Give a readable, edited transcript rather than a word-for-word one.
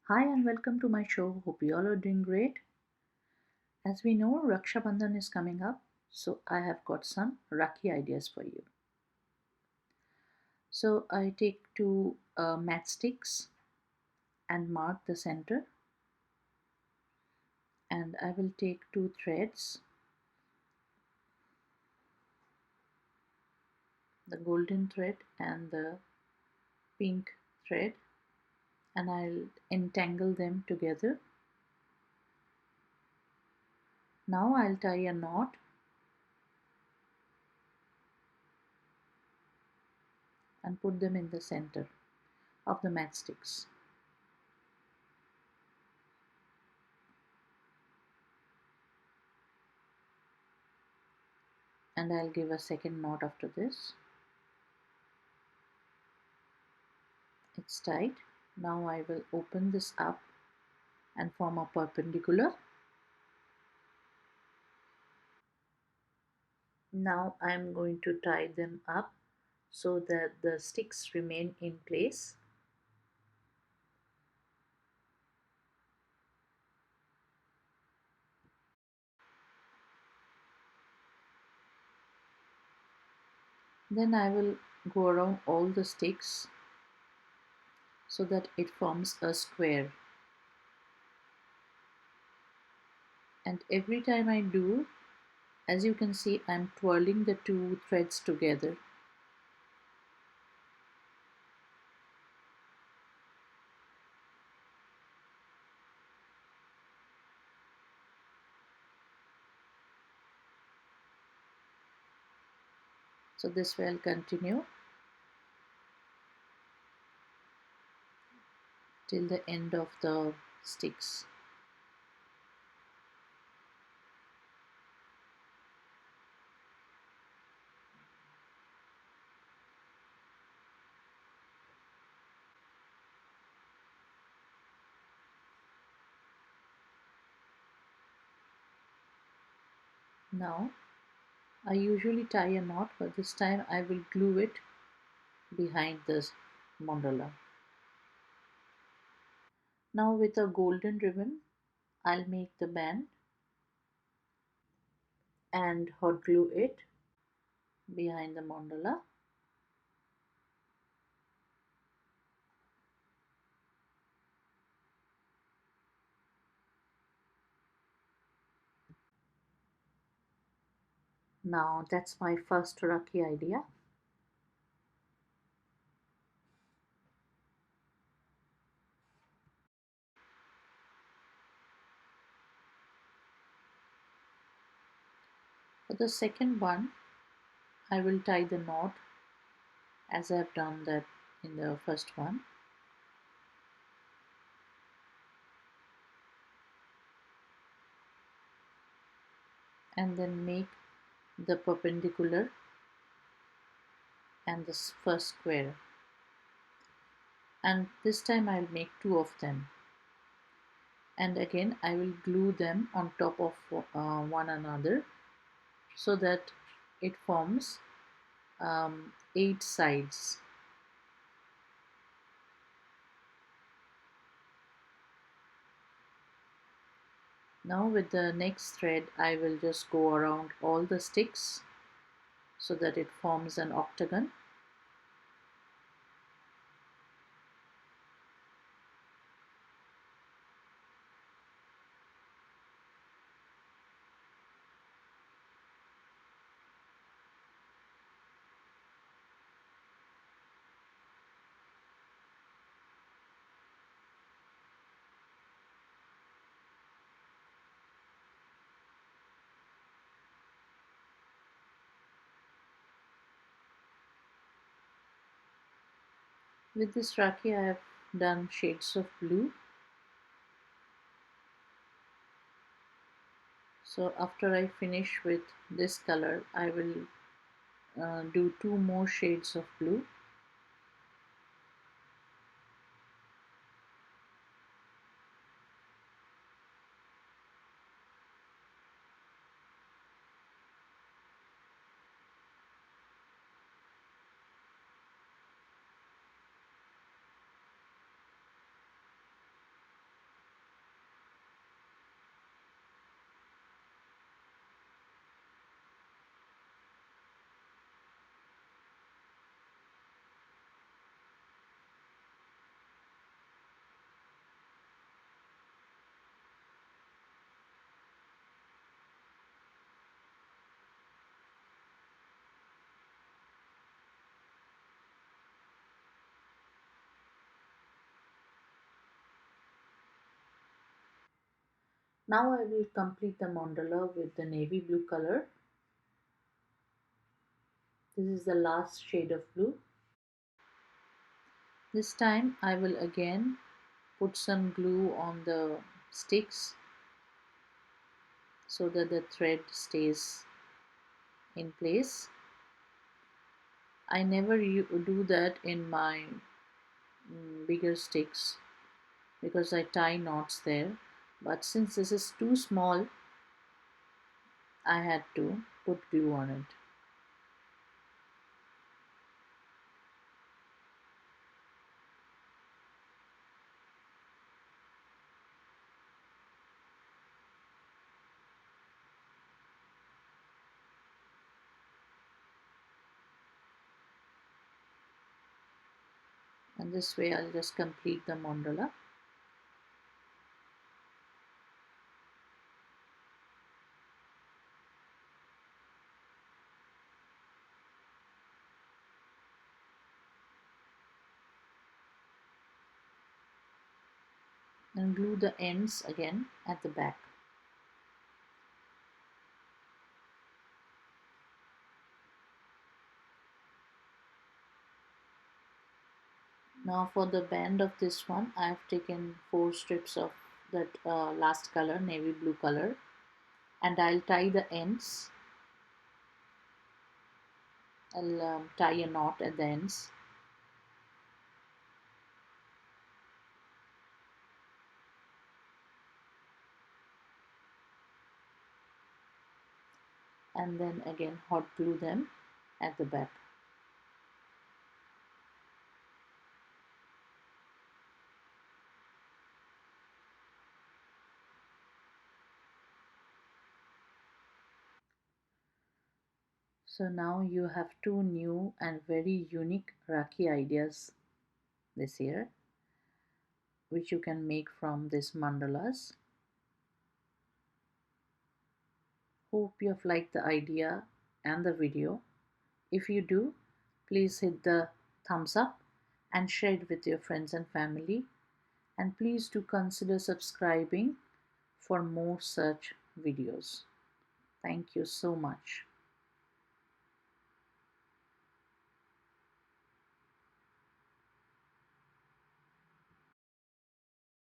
Hi and welcome to my show. Hope you all are doing great. As we know, Raksha Bandhan is coming up, so I have got some Rakhi ideas for you. So I take two matchsticks and mark the center, and I will take two threads, the golden thread and the pink thread, and I'll entangle them together. Now I'll tie a knot and put them in the center of the matchsticks. And I'll give a second knot after this. It's tight. Now I will open this up and form a perpendicular. Now I am going to tie them up so that the sticks remain in place. Then I will go around all the sticks so that it forms a square. And every time I do, as you can see, I'm twirling the two threads together. So this will continue till the end of the sticks. Now I usually tie a knot, but this time I will glue it behind this mandala. Now with a golden ribbon, I'll make the band and hot glue it behind the mandala. Now that's my first Rakhi idea. For the second one, I will tie the knot as I've done that in the first one. And then make the perpendicular and this first square. And this time I'll make two of them. And again I will glue them on top of one another so that it forms 8 sides. Now with the next thread I will just go around all the sticks so that it forms an octagon. With this Rakhi I have done shades of blue. So after I finish with this color I will do two more shades of blue. Now I will complete the mandala with the navy blue color. This is the last shade of blue. This time I will again put some glue on the sticks so that the thread stays in place. I never do that in my bigger sticks because I tie knots there, but since this is too small, I had to put glue on it. And this way I'll just complete the mandala. And glue the ends again at the back. Now for the band of this one, I have taken 4 strips of that last color, navy blue color, and I'll tie the ends. I'll tie a knot at the ends. And then again hot glue them at the back. So now you have 2 new and very unique Rakhi ideas this year, which you can make from these mandalas. Hope you have liked the idea and the video. If you do, please hit the thumbs up and share it with your friends and family. And please do consider subscribing for more such videos. Thank you so much.